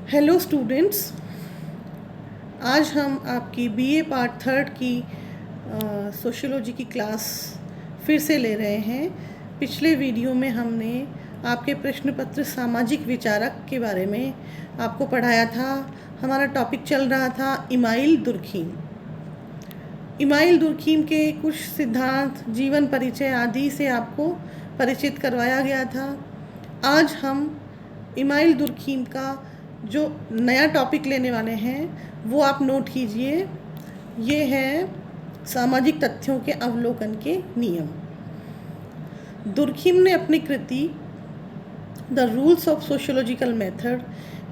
Hello students, आज हम आपकी बीए पार्ट थर्ड की सोशियोलॉजी की क्लास फिर से ले रहे हैं। पिछले वीडियो में हमने आपके प्रश्न पत्र सामाजिक विचारक के बारे में आपको पढ़ाया था। हमारा टॉपिक चल रहा था इमाइल दुर्खीम। इमाइल दुर्खीम के कुछ सिद्धांत, जीवन परिचय आदि से आपको परिचित करवाया गया था। आज हम इमाइल दुर्खीम का जो नया टॉपिक लेने वाले हैं वो आप नोट कीजिए। ये है सामाजिक तथ्यों के अवलोकन के नियम। दुर्खीम ने अपनी कृति the rules of sociological method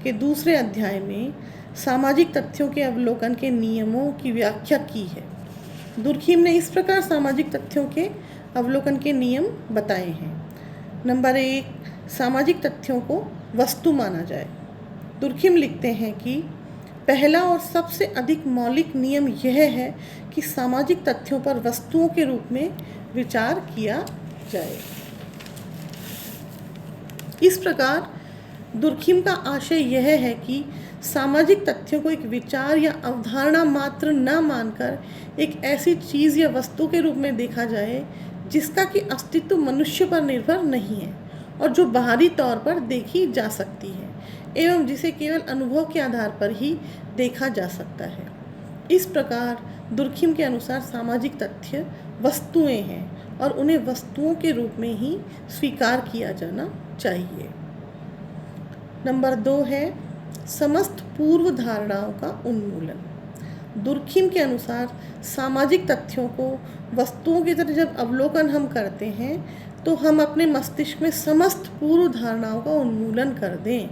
के दूसरे अध्याय में सामाजिक तथ्यों के अवलोकन के नियमों की व्याख्या की है। दुर्खीम ने इस प्रकार सामाजिक तथ्यों के अवलोकन के नियम बताए हैं। नंबर 1, सामाजिक तथ्यों को वस्तु माना जाए। दुर्खीम लिखते हैं कि पहला और सबसे अधिक मौलिक नियम यह है कि सामाजिक तथ्यों पर वस्तुओं के रूप में विचार किया जाए। इस प्रकार दुर्खीम का आशय यह है कि सामाजिक तथ्यों को एक विचार या अवधारणा मात्र न मानकर एक ऐसी चीज़ या वस्तु के रूप में देखा जाए जिसका कि अस्तित्व मनुष्य पर निर्भर नहीं है और जो बाहरी तौर पर देखी जा सकती है एवं जिसे केवल अनुभव के आधार पर ही देखा जा सकता है। इस प्रकार दुर्खीम के अनुसार सामाजिक तथ्य वस्तुएं हैं और उन्हें वस्तुओं के रूप में ही स्वीकार किया जाना चाहिए। नंबर 2 है समस्त पूर्व धारणाओं का उन्मूलन। दुर्खीम के अनुसार सामाजिक तथ्यों को वस्तुओं की तरह जब अवलोकन हम करते हैं तो हम अपने मस्तिष्क में समस्त पूर्व धारणाओं का उन्मूलन कर दें,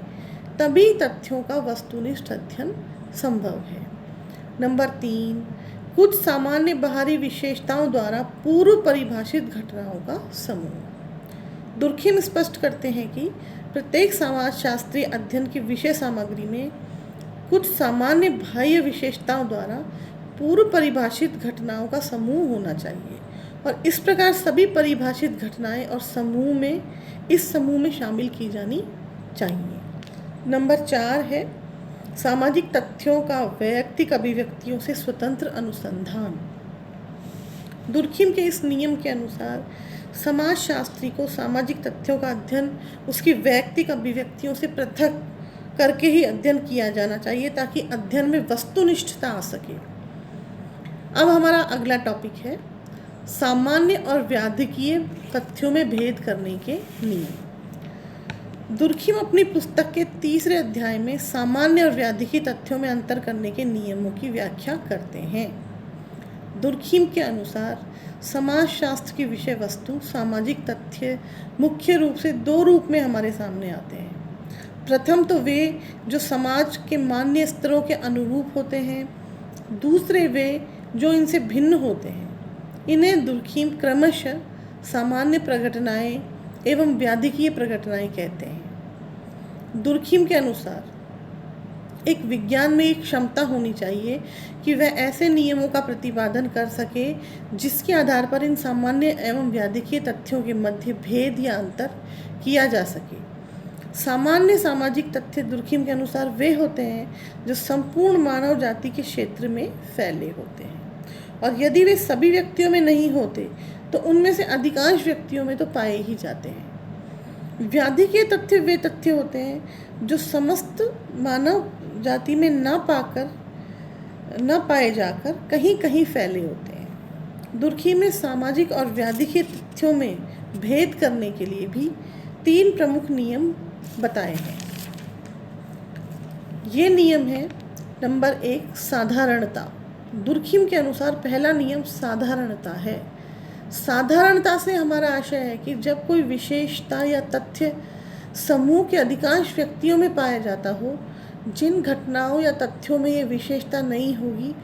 तभी तथ्यों का वस्तुनिष्ठ अध्ययन संभव है। नंबर 3, कुछ सामान्य बाहरी विशेषताओं द्वारा पूर्व परिभाषित घटनाओं का समूह। दुर्खीम स्पष्ट करते हैं कि प्रत्येक समाजशास्त्रीय अध्ययन की विषय सामग्री में कुछ सामान्य बाह्य विशेषताओं द्वारा पूर्व परिभाषित घटनाओं का समूह होना चाहिए और इस प्रकार सभी परिभाषित घटनाएं और इस समूह में शामिल की जानी चाहिए। नंबर 4 है सामाजिक तथ्यों का वैयक्तिक अभिव्यक्तियों से स्वतंत्र अनुसंधान। दुर्खीम के इस नियम के अनुसार समाजशास्त्री को सामाजिक तथ्यों का अध्ययन उसकी वैयक्तिक अभिव्यक्तियों से पृथक करके ही अध्ययन किया जाना चाहिए ताकि अध्ययन में वस्तुनिष्ठता आ सके। अब हमारा अगला टॉपिक है सामान्य और व्याधिकीय तथ्यों में भेद करने के नियम। दुर्खीम अपनी पुस्तक के तीसरे अध्याय में सामान्य और व्याधिकीय तथ्यों में अंतर करने के नियमों की व्याख्या करते हैं। दुर्खीम के अनुसार समाजशास्त्र की विषय वस्तु सामाजिक तथ्य मुख्य रूप से 2 रूप में हमारे सामने आते हैं। प्रथम तो वे जो समाज के मान्य स्तरों के अनुरूप होते हैं, दूसरे वे जो इनसे भिन्न होते हैं। इन्हें दुर्खीम क्रमशः सामान्य प्रघटनाएं एवं व्याधिकीय प्रघटनाएं कहते हैं। दुर्खीम के अनुसार एक विज्ञान में एक क्षमता होनी चाहिए कि वह ऐसे नियमों का प्रतिपादन कर सके जिसके आधार पर इन सामान्य एवं व्याधिकीय तथ्यों के मध्य भेद या अंतर किया जा सके। सामान्य सामाजिक तथ्य दुर्खीम के अनुसार वे होते हैं जो संपूर्ण मानव जाति के क्षेत्र में फैले होते हैं और यदि वे सभी व्यक्तियों में नहीं होते तो उनमें से अधिकांश व्यक्तियों में तो पाए ही जाते हैं। व्याधिकीय तथ्य वे तथ्य होते हैं जो समस्त मानव जाति में न पाए जाकर कहीं कहीं फैले होते हैं। दुर्खीम ने सामाजिक और व्याधिकीय तथ्यों में भेद करने के लिए भी 3 प्रमुख नियम बताए हैं। ये नियम है नंबर 1 साधारणता। दुर्खीम के अनुसार पहला नियम साधारणता है। साधारणता से हमारा आशय है कि जब कोई विशेषता या तथ्य समूह के अधिकांश व्यक्तियों में पाया जाता हो, जिन घटनाओं या तथ्यों में ये विशेषता नहीं होगी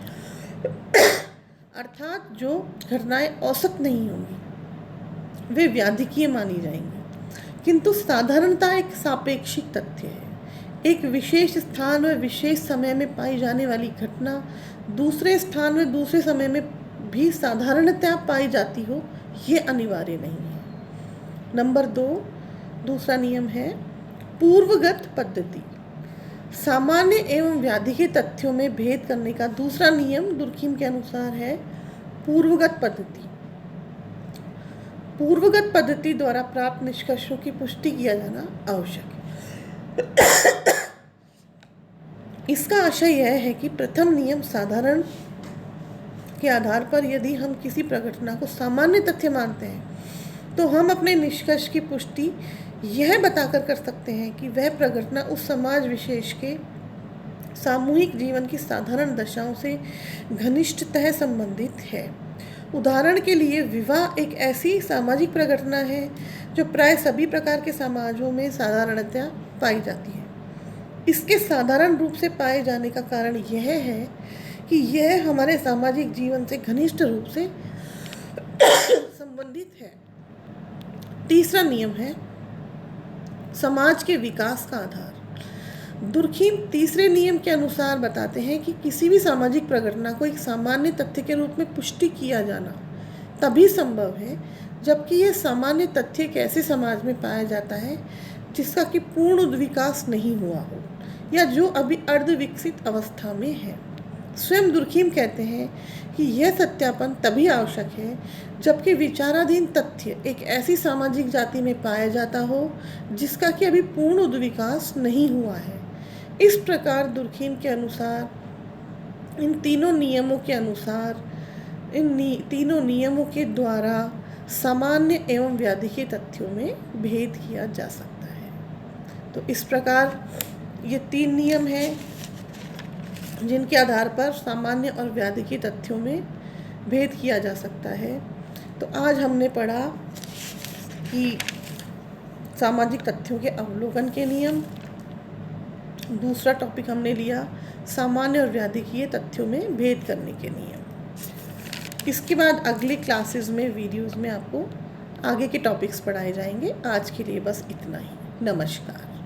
अर्थात जो घटनाएं औसत नहीं होंगी, वे व्याधिकीय मानी जाएंगी। किंतु साधारणता एक सापेक्षिक तथ्य है। एक विशेष स्थान में विशेष समय में पाई जाने वाली घटना दूसरे स्थान में दूसरे समय में भी साधारणतया पाई जाती हो, ये अनिवार्य नहीं है। नंबर 2 दूसरा नियम है पूर्वगत पद्धति। सामान्य एवं व्याधि के तथ्यों में भेद करने का दूसरा नियम दुर्खिम के अनुसार है पूर्वगत पद्धति। पूर्वगत पद्धति द्वारा प्राप्त निष्कर्षों की पुष्टि किया जाना आवश्यक है। इसका आशय यह है कि प्रथम नियम साधारण के आधार पर यदि हम किसी प्रघटना को सामान्य तथ्य मानते हैं तो हम अपने निष्कर्ष की पुष्टि यह बताकर कर सकते हैं कि वह प्रघटना उस समाज विशेष के सामूहिक जीवन की साधारण दशाओं से घनिष्ठतः संबंधित है। उदाहरण के लिए विवाह एक ऐसी सामाजिक प्रघटना है जो प्राय सभी प्रकार के समाजों में साधारणतया पाई जाती है। इसके साधारण रूप से पाए जाने का कारण यह है कि यह हमारे सामाजिक जीवन से घनिष्ठ रूप से संबंधित है। तीसरा नियम है समाज के विकास का आधार। दुर्खिम तीसरे नियम के अनुसार बताते हैं कि किसी भी सामाजिक प्रघटना को एक सामान्य तथ्य के रूप में पुष्टि किया जाना तभी संभव है जबकि यह सामान्य तथ्य एक ऐसे समाज में पाया जाता है जिसका कि पूर्ण विकास नहीं हुआ हो या जो अभी अर्ध विकसित अवस्था में है। स्वयं दुर्खिम कहते हैं कि यह सत्यापन तभी आवश्यक है जबकि विचाराधीन तथ्य एक ऐसी सामाजिक जाति में पाया जाता हो जिसका कि अभी पूर्ण विकास नहीं हुआ है। इस प्रकार दुर्खिम के अनुसार इन तीनों नियमों के द्वारा सामान्य एवं व्याधि के तथ्यों में भेद किया जा सकता है। तो इस प्रकार ये 3 नियम हैं जिनके आधार पर सामान्य और व्याधि के तथ्यों में भेद किया जा सकता है। तो आज हमने पढ़ा कि सामाजिक तथ्यों के अवलोकन के नियम। दूसरा टॉपिक हमने लिया सामान्य और व्याधिकीय तथ्यों में भेद करने के नियम। इसके बाद अगले क्लासेस में वीडियोस में आपको आगे के टॉपिक्स पढ़ाए जाएंगे। आज के लिए बस इतना ही। नमस्कार।